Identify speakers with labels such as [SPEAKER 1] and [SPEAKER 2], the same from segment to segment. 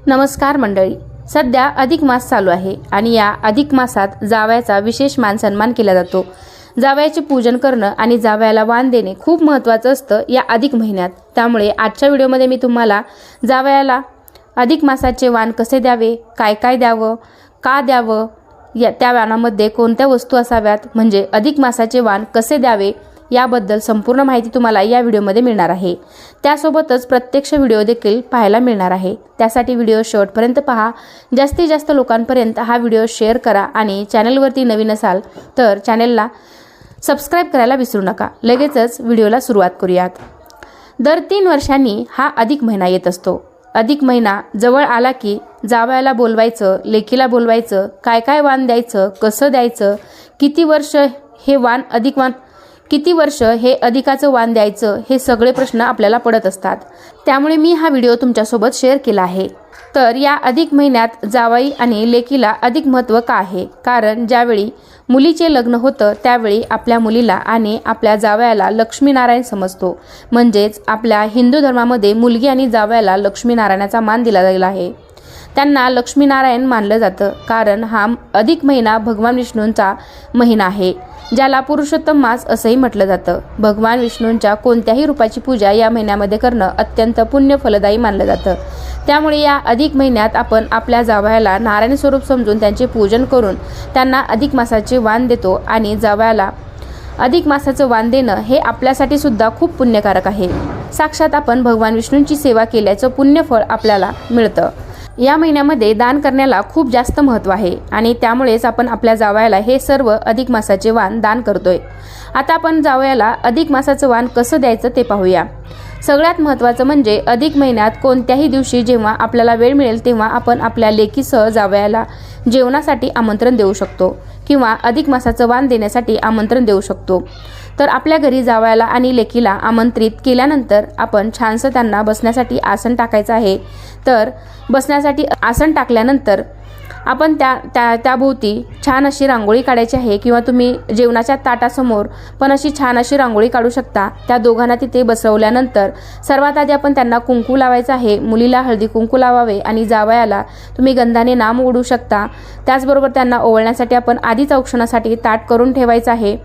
[SPEAKER 1] नमस्कार मंडळी, सध्या अधिक मास चालू आहे आणि या अधिक मासात जावयाचा विशेष मान सन्मान केला जातो। जावयाचे पूजन करणं आणि जावयाला वाण देणे खूप महत्त्वाचं असतं या अधिक महिन्यात। त्यामुळे आजच्या व्हिडिओमध्ये मी तुम्हाला जावयाला अधिक मासाचे वाण कसे द्यावे, काय काय द्यावं, का द्यावं, त्या वाणामध्ये कोणत्या वस्तू असाव्यात, म्हणजे अधिक मासाचे वाण कसे द्यावे याबद्दल संपूर्ण माहिती तुम्हाला या व्हिडिओमध्ये मिळणार आहे। त्यासोबतच प्रत्यक्ष व्हिडिओ देखील पाहायला मिळणार आहे। त्यासाठी व्हिडिओ शेवटपर्यंत पहा। जास्तीत जास्त लोकांपर्यंत हा व्हिडिओ शेअर करा आणि चॅनलवरती नवीन असाल तर चॅनलला सबस्क्राइब करायला विसरू नका। लगेचच व्हिडिओला सुरुवात करूयात। दर 3 वर्षांनी हा अधिक महिना येत असतो। अधिक महिना जवळ आला की जावयाला बोलवायचं, लेकीला बोलवायचं, काय काय वाण द्यायचं, कसं द्यायचं, किती वर्ष हे अधिकाचं वाण द्यायचं, हे सगळे प्रश्न आपल्याला पडत असतात। त्यामुळे मी हा व्हिडिओ तुमच्यासोबत शेअर केला आहे। तर या अधिक महिन्यात जावई आणि लेकीला अधिक महत्त्व का आहे? कारण ज्यावेळी मुलीचे लग्न होतं त्यावेळी आपल्या मुलीला आणि आपल्या जावयाला लक्ष्मीनारायण समजतो। म्हणजेच आपल्या हिंदू धर्मामध्ये मुलगी आणि जावयाला लक्ष्मीनारायणाचा मान दिला गेला आहे। त्यांना लक्ष्मीनारायण मानलं जातं कारण हा अधिक महिना भगवान विष्णूंचा महिना आहे, ज्याला पुरुषोत्तम मास असंही म्हटलं जातं। भगवान विष्णूंच्या कोणत्याही रूपाची पूजा या महिन्यामध्ये करणं अत्यंत पुण्य फलदायी मानलं जातं। त्यामुळे या अधिक महिन्यात आपण आपल्या जावयाला नारायण स्वरूप समजून त्यांचे पूजन करून त्यांना अधिक मासाचे वाण देतो आणि जावयाला अधिक मासाचं वाण देणं हे आपल्यासाठी सुद्धा खूप पुण्यकारक आहे। साक्षात आपण भगवान विष्णूंची सेवा केल्याचं पुण्यफळ आपल्याला मिळतं। या महिन्यामध्ये दान करण्याला खूप जास्त महत्त्व आहे आणि त्यामुळेच आपण आपल्या जावयाला हे सर्व अधिक मासाचे वाण दान करतोय। आता आपण जावयाला अधिक मासाचं वाण कसं द्यायचं ते पाहूया। सगळ्यात महत्त्वाचं म्हणजे अधिक महिन्यात कोणत्याही दिवशी जेव्हा आपल्याला वेळ मिळेल तेव्हा आपण आपल्या लेकीसह जावयाला जेवणासाठी आमंत्रण देऊ शकतो किंवा अधिक मासाचं वाण देण्यासाठी आमंत्रण देऊ शकतो। तर आपल्या घरी जावयाला आणि लेकीला आमंत्रित केल्यानंतर आपण छानसं त्यांना बसण्यासाठी आसन टाकायचं आहे। तर बसण्यासाठी आसन टाकल्यानंतर आपण त्याभोवती छान अशी रांगोळी काढायची आहे किंवा तुम्ही जेवणाच्या ताटासमोर पण अशी छान अशी रांगोळी काढू शकता। त्या दोघांना तिथे बसवल्यानंतर सर्वात आधी आपण त्यांना कुंकू लावायचं आहे। मुलीला हळदी कुंकू लावावे आणि जावयाला तुम्ही गंधाने नाम ओढू शकता। त्याचबरोबर त्यांना ओवाळण्यासाठी आपण आधीच औक्षणासाठी ताट करून ठेवायचं आहे।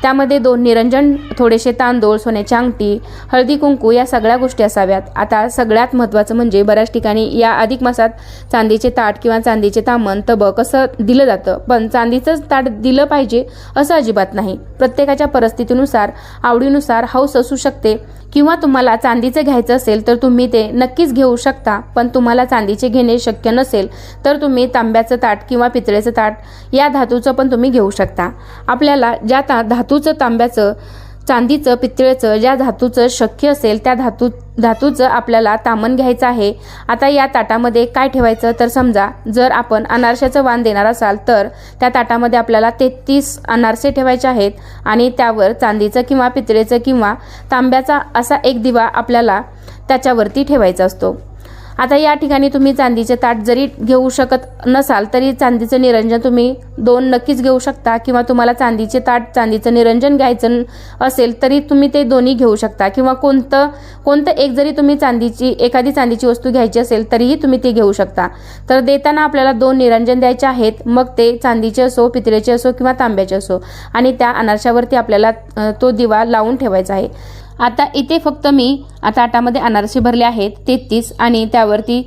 [SPEAKER 1] त्यामध्ये 2 निरंजन, थोडेसे तांदूळ, सोन्याची अंगठी, हळदी कुंकू या सगळ्या गोष्टी असाव्यात। आता सगळ्यात महत्त्वाचं म्हणजे बऱ्याच ठिकाणी या अधिक मासात चांदीचे ताट किंवा चांदीचे तामण, तबक असं दिलं जातं, पण चांदीचंच ताट दिलं पाहिजे असं अजिबात नाही। प्रत्येकाच्या परिस्थितीनुसार, आवडीनुसार हौस असू शकते किंवा तुम्हाला चांदीचे घ्यायचं असेल तर तुम्ही ते नक्कीच घेऊ शकता, पण तुम्हाला चांदीचे घेणे शक्य नसेल तर तुम्ही तांब्याचं ताट किंवा पितळेचं ताट या धातूचं पण तुम्ही घेऊ शकता। आपल्याला ज्या धातूचं, तांब्याचं, चांदीचं, पितळेचं ज्या धातूचं शक्य असेल त्या धातूचं आपल्याला तामण घ्यायचं आहे। आता या ताटामध्ये काय ठेवायचं तर समजा जर आपण अनारशाचं वाण देणार असाल तर त्या ताटामध्ये आपल्याला 33 अनारसे ठेवायचे आहेत आणि त्यावर चांदीचं किंवा पितळेचं किंवा तांब्याचा असा एक दिवा आपल्याला त्याच्यावरती ठेवायचा असतो। आता या ठिकाणी तुम्ही चांदीचे ताट जरी घेऊ शकत नसाल तरी चांदीचं निरंजन तुम्ही 2 नक्कीच घेऊ शकता किंवा तुम्हाला चांदीचे ताट, चांदीचं निरंजन घ्यायचं असेल तरी तुम्ही ते दोन्ही घेऊ शकता किंवा कोणतं एक जरी तुम्ही एखादी चांदीची वस्तू घ्यायची असेल तरीही तुम्ही ती घेऊ शकता। तर देताना आपल्याला 2 निरंजन द्यायचे आहेत, मग ते चांदीचे असो, पितळेचे असो किंवा तांब्याचे असो, आणि त्या अनारशावरती आपल्याला तो दिवा लावून ठेवायचा आहे। आता इथे फक्त मी ताटामध्ये अनारसे भरले आहेत 33 आणि त्यावरती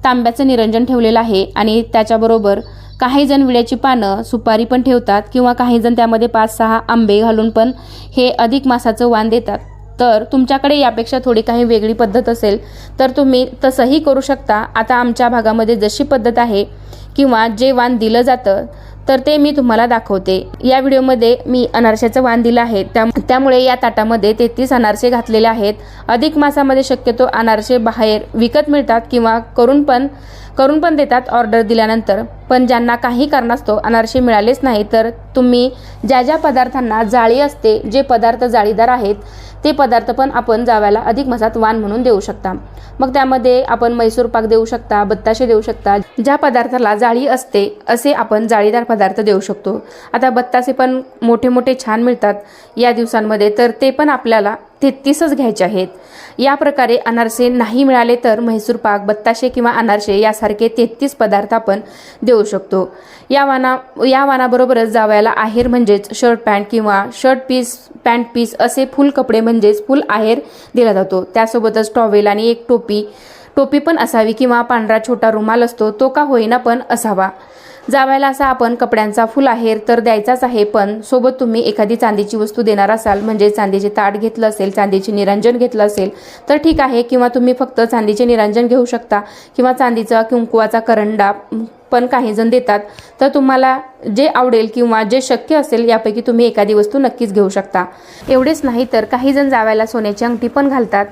[SPEAKER 1] तांब्याचं निरंजन ठेवलेलं आहे आणि त्याच्याबरोबर काही जण विड्याची पानं, सुपारी पण ठेवतात किंवा काही जण त्यामध्ये 5-6 आंबे घालून पण हे अधिक मासाचं वाण देतात। तर तुमच्याकडे यापेक्षा थोडी काही वेगळी पद्धत असेल तर तुम्ही तसंही करू शकता। आता आमच्या भागामध्ये जशी पद्धत आहे किंवा जे वाण दिलं जातं तर ते मी तुम्हाला दाखवते। या व्हिडिओमध्ये मी अनारशाचं वाण दिलं आहे, त्यामुळे या ताटामध्ये 33 अनारसे घातलेले आहेत। अधिक मासामध्ये शक्यतो अनारसे बाहेर विकत मिळतात किंवा करून पण देतात ऑर्डर दिल्यानंतर, पण ज्यांना काही कारणास्तव अनारसे मिळालेच नाही तर तुम्ही ज्या पदार्थांना जाळी असते, जे पदार्थ जाळीदार आहेत ते पदार्थ पण आपण जावयाला अधिक मासात वाण म्हणून देऊ शकता। मग त्यामध्ये आपण मैसूर पाक देऊ शकता, बत्ताशे देऊ शकता। ज्या पदार्थाला जाळी असते असे आपण जाळीदार पदार्थ देऊ शकतो। आता बत्तासे पण मोठे मोठे छान मिळतात या दिवसांमध्ये, तर ते पण आपल्याला 33च घ्यायचे आहेत। या प्रकारे अनारसे नाही मिळाले तर म्हैसूर पाक, बत्ताशे किंवा अनारसे यासारखे 33 पदार्थ आपण देऊ शकतो। या वाणाबरोबरच जावयाला आहेर म्हणजेच शर्ट पॅन्ट किंवा शर्ट पीस, पॅन्ट पीस असे फुल कपडे म्हणजेच फुल आहेर दिला जातो। त्यासोबतच टॉवेल आणि एक टोपी पण असावी किंवा पांढरा छोटा रुमाल असतो तो का होईना पण असावा। जावयाला असा आपण कपड्यांचा फुल आहेर तर द्यायचाच आहे, पण सोबत तुम्ही एखादी चांदीची वस्तू देणार असाल म्हणजे चांदीचे ताट घेतलं असेल, चांदीचे निरांजन घेतलं असेल तर ठीक आहे, किंवा तुम्ही फक्त चांदीचे निरांजन घेऊ शकता किंवा चांदीचा कुंकवाचा करंडा पण काही जण देतात। तर तुम्हाला जे आवडेल किंवा जे शक्य असेल यापैकी तुम्ही एखादी वस्तू नक्कीच घेऊ शकता। एवढेच नाही तर काही जण जावयाला सोन्याची अंगठी पण घालतात,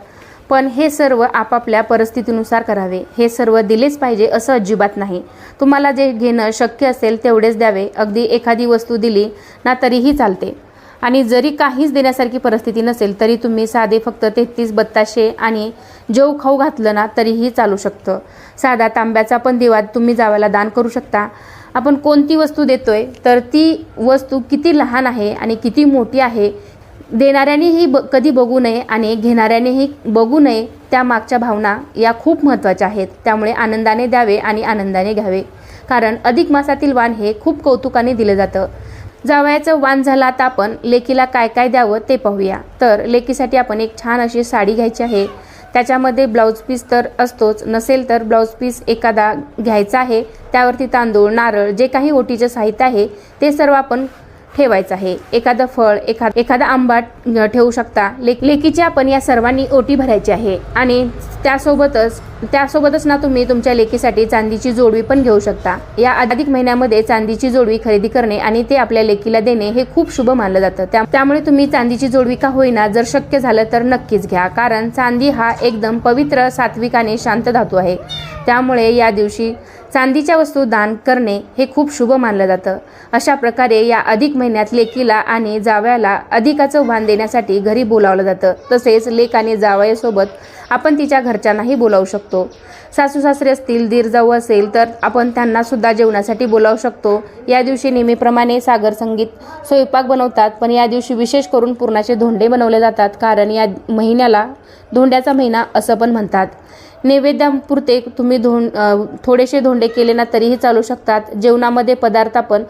[SPEAKER 1] पण हे सर्व आपापल्या परिस्थितीनुसार करावे। हे सर्व दिलेच पाहिजे असं अजिबात नाही। तुम्हाला जे घेणं शक्य असेल तेवढेच द्यावे। अगदी एखादी वस्तू दिली ना तरीही चालते, आणि जरी काहीच देण्यासारखी परिस्थिती नसेल तरी तुम्ही साधे फक्त 33 बत्ताशे आणि जेव खाऊ घातलं ना तरीही चालू शकतं। साधा तांब्याचा पण दिवा तुम्ही जावयाला दान करू शकता। आपण कोणती वस्तू देतोय तर ती वस्तू किती लहान आहे आणि किती मोठी आहे देणाऱ्यानेही कधी बघू नये आणि घेणाऱ्यानेही बघू नये, त्या मागच्या भावना या खूप महत्त्वाच्या आहेत। त्यामुळे आनंदाने द्यावे आणि आनंदाने घ्यावे, कारण अधिक मासातील वाण हे खूप कौतुकाने दिलं जातं। जावयाचं वाण झालं, आता आपण लेकीला काय काय द्यावं ते पाहूया। तर लेकीसाठी आपण एक छान अशी साडी घ्यायची आहे। त्याच्यामध्ये ब्लाऊज पीस तर असतोच, नसेल तर ब्लाऊज पीस एखादा घ्यायचा आहे। त्यावरती तांदूळ, नारळ, जे काही ओटीचे साहित्य आहे ते सर्व आपण ठेवायचं आहे। एखादं फळ, एखादा आंबा ठेवू शकता। लेकीची आपण या सर्वांनी ओटी भरायची आहे, आणि त्यासोबतच ना तुम्ही तुमच्या लेकीसाठी चांदीची जोडवी पण घेऊ शकता। या अधिक महिन्यामध्ये चांदीची जोडवी खरेदी करणे आणि ते आपल्या लेकीला देणे हे खूप शुभ मानलं जातं। त्यामुळे तुम्ही चांदीची जोडवी का होईना जर शक्य झालं तर नक्कीच घ्या, कारण चांदी हा एकदम पवित्र, सात्विक आणि शांत धातू आहे। त्यामुळे या दिवशी चांदीच्या वस्तू दान करणे हे खूप शुभ मानलं जातं। अशा प्रकारे या अधिक महिन्यात लेकीला आणि जावयाला अधिकाचं वाण देण्यासाठी घरी बोलावलं जातं। तसेच लेक आणि जावयासोबत आपण तिच्या घरच्यांनाही बोलावू शकतो। सासू सासरे असतील, दीर जाऊ असेल तर आपण त्यांना सुद्धा जेवणासाठी बोलावू शकतो। या दिवशी नेहमीप्रमाणे सागर संगीत स्वयंपाक बनवतात, पण या दिवशी विशेष करून पुरणाचे धोंडे बनवले जातात, कारण या महिन्याला धोंड्याचा महिना असं पण म्हणतात। नैवेद्यापुरते तुम्ही थोडेसे धोंडे केले ना तरीही चालू शकतात। जेवणामध्ये पदार्थ आपण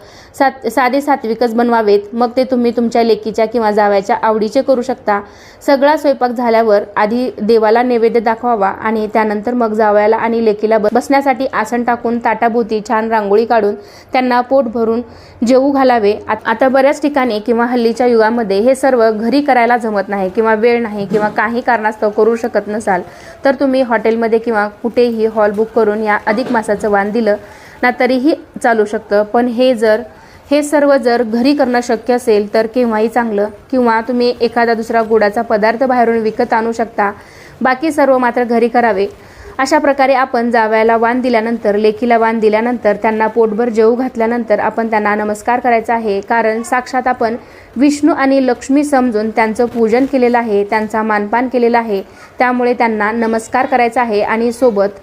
[SPEAKER 1] साधे सात्विकच बनवावेत, मग ते तुम्ही तुमच्या लेकीच्या किंवा जावयाच्या आवडीचे करू शकता। सगळा स्वयंपाक झाल्यावर आधी देवाला नैवेद्य दाखवावा आणि त्यानंतर मग जावयाला आणि लेकीला बसण्यासाठी आसन टाकून ताटाभोवती छान रांगोळी काढून त्यांना पोट भरून जेवू घालावे। आता बऱ्याच ठिकाणी किंवा हल्लीच्या युगामध्ये हे सर्व घरी करायला जमत नाही किंवा वेळ नाही किंवा काही कारणास्तव करू शकत नसाल तर तुम्ही हॉटेलमध्ये किंवा कुठेही हॉल बुक करून या अधिक मासाचं वाण दिलं ना तरीही चालू शकतं। पण हे सर्व जर घरी करणं शक्य असेल तर केव्हाही चांगलं, किंवा तुम्ही एखादा दुसरा गोडाचा पदार्थ बाहेरून विकत आणू शकता। बाकी सर्व मात्र घरी करावे। अशा प्रकारे आपण जावयाला वाण दिल्यानंतर, लेकीला वाण दिल्यानंतर, त्यांना पोटभर जेवू घातल्यानंतर आपण त्यांना नमस्कार करायचा आहे, कारण साक्षात आपण विष्णू आणि लक्ष्मी समजून त्यांचं पूजन केलेलं आहे, त्यांचा मानपान केलेला आहे। त्यामुळे त्यांना नमस्कार करायचा आहे। आणि सोबत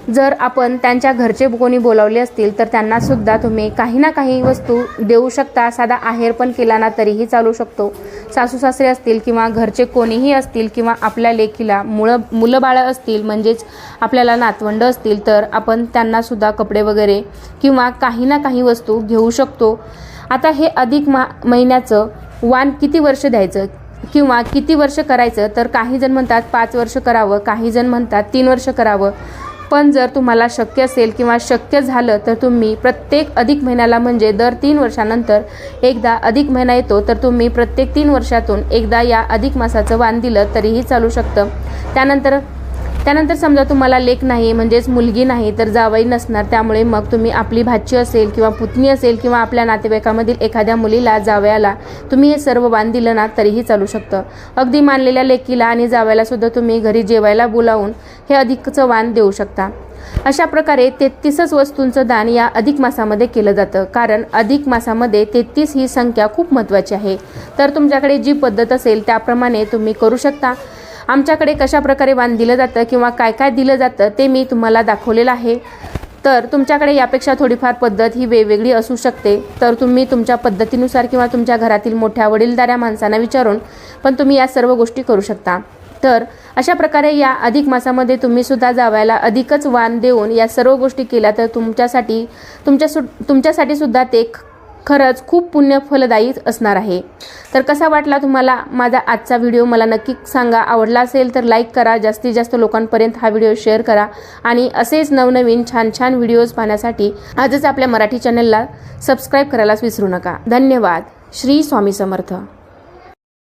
[SPEAKER 1] जर आपण त्यांच्या घरचे कोणी बोलावले असतील तर त्यांना सुद्धा तुम्ही काही ना काही वस्तू देऊ शकता। साधा आहेर पण केला ना तरीही चालू शकतो। सासू सासरे असतील किंवा घरचे कोणीही असतील किंवा आपल्या लेकीला मुलं बाळं असतील, म्हणजेच आपल्याला नातवंड असतील, तर आपण त्यांना सुद्धा कपडे वगैरे किंवा काही ना काही वस्तू घेऊ शकतो। आता हे अधिक महिन्याचं वाण किती वर्ष द्यायचं किंवा किती वर्ष करायचं, तर काही जण म्हणतात 5 वर्ष करावं, काही जण म्हणतात 3 वर्ष करावं। पण जर तुम्हाला शक्य असेल किंवा शक्य झालं तर तुम्ही प्रत्येक अधिक महिन्याला, म्हणजे दर 3 वर्षानंतर एकदा अधिक महिना येतो, तर तुम्ही प्रत्येक 3 वर्षातून एकदा या अधिक मासाचं वाण दिलं तरीही चालू शकतं। त्यानंतर समजा तुम्हाला लेक नाही, म्हणजेच मुलगी नाही, तर जावई नसणार, त्यामुळे मग तुम्ही आपली भाची असेल किंवा पुतणी असेल किंवा आपल्या नातेवाईकामधील एखाद्या मुलीला, जावयाला तुम्ही हे सर्व वाण दिलं ना तरीही चालू शकतं। अगदी मानलेल्या लेकीला आणि जावयाला सुद्धा तुम्ही घरी जेवायला बोलावून हे अधिकचं वाण देऊ शकता। अशा प्रकारे 33 वस्तूंचं दान या अधिक मासामध्ये केलं जातं, कारण अधिक मासामध्ये 33 ही संख्या खूप महत्त्वाची आहे। तर तुमच्याकडे जी पद्धत असेल त्याप्रमाणे तुम्ही करू शकता। आमच्याकडे कशा प्रकारे वाण दिलं जातं किंवा काय काय दिलं जातं ते मी तुम्हाला दाखवलेलं आहे। तर तुमच्याकडे यापेक्षा थोडीफार पद्धत ही वेगवेगळी असू शकते, तर तुम्ही तुमच्या पद्धतीनुसार किंवा तुमच्या घरातील मोठ्या वडीलधाऱ्या माणसांना विचारून पण तुम्ही या सर्व गोष्टी करू शकता। तर अशा प्रकारे या अधिक मासामध्ये तुम्ही सुद्धा जावयाला अधिकच वाण देऊन या सर्व गोष्टी केल्या तर तुमच्यासाठी सुद्धा ते खरंच खूप पुण्य फलदायी असणार आहे। तर कसा वाटला तुम्हाला माझा आजचा व्हिडिओ मला नक्की सांगा। आवडला असेल तर लाईक करा, जास्तीत जास्त लोकांपर्यंत हा व्हिडिओ शेअर करा आणि असेच नवनवीन छान छान व्हिडिओज पाहण्यासाठी आजच आपल्या मराठी चॅनलला सबस्क्राईब करायलाच विसरू नका। धन्यवाद। श्री स्वामी समर्थ।